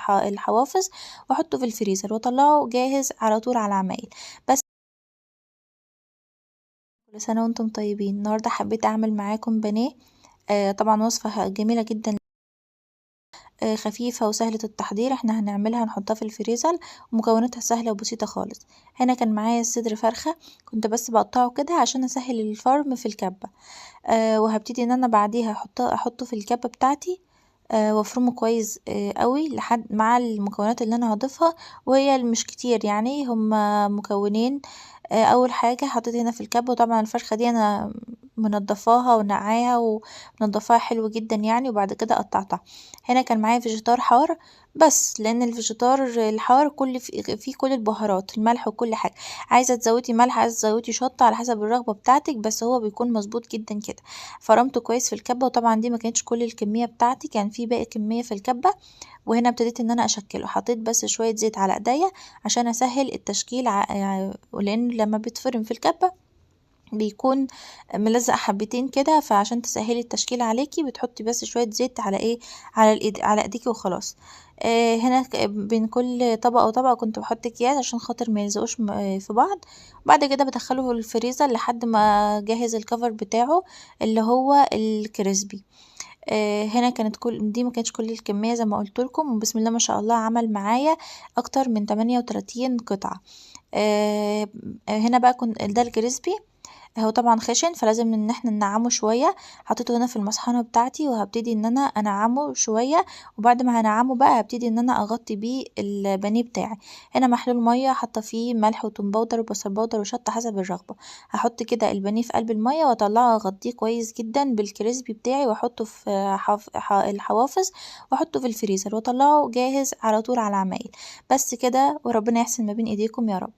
الحوافظ واحطه في الفريزر واطلعه جاهز على طول على العمايل. بس كل سنة وانتم طيبين. النهاردة حبيت اعمل معاكم بانيه، طبعا وصفة جميلة جدا، خفيفة وسهلة التحضير. احنا هنعملها نحطها في الفريزر، ومكوناتها سهلة وبسيطة خالص. هنا كان معايا صدر فرخة، كنت بس بقطعه كده عشان اسهل الفرم في الكبة. وهبتدي ان انا بعديها احطه في الكبة بتاعتي، وافرمه كويس قوي لحد مع المكونات اللي انا هضيفها، وهي مش كتير يعني، هما مكونين. اول حاجة حطيت هنا في الكبة، وطبعا الفرخة دي انا منضفاها ونقعاها ومنضفاها حلو جدا يعني، وبعد كده قطعتها. هنا كان معايا فيجيتار حار، بس لان الفيجيتار الحار فيه كل البهارات، الملح وكل حاجة. عايزة تزودي ملح، عايزة تزودي شطة، على حسب الرغبة بتاعتك، بس هو بيكون مظبوط جدا كده. فرمته كويس في الكبة، وطبعا دي ما كانتش كل الكمية بتاعتي، كان في باقي كمية في الكبة. وهنا ابتديت ان انا اشكله، حطيت بس شوية زيت على ايديا عشان اسهل التشكيل، لان لما بيتفرم في الكبة بيكون ملزق حبتين كده، فعشان تسهلي التشكيل عليكي بتحطي بس شوية زيت على ايه، على الايد، على ايديكي وخلاص. هنا بين كل طبقة وطبقة كنت بحط اكياس عشان خاطر ما يلزقوش في بعض. وبعد كده بدخله في الفريزر لحد ما جهز الكفر بتاعه اللي هو الكريسبي. هنا كانت كل دي، ما كانتش كل الكمية زي ما قلت لكم، وبسم الله ما شاء الله عمل معايا اكتر من 38 قطعة. آه هنا بقى كنت ده الكريسبي، هو طبعا خشن فلازم ان احنا ننعمه شوية. حطيته هنا في المصحنة بتاعتي، وهبتدي ان انا انعمه شوية، وبعد ما هنعمه بقى هبتدي ان انا اغطي بيه البانيه بتاعي. هنا محلول مية، حاطه فيه ملح وتوم باودر وبصل باودر وشطة حسب الرغبة. هحط كده البانيه في قلب المية واطلعه اغطيه كويس جدا بالكريسبي بتاعي، واحطه في الحوافظ، واحطه في الفريزر واطلعه جاهز على طول على العمايل. بس كده، وربنا يحسن ما بين ايديكم يا رب.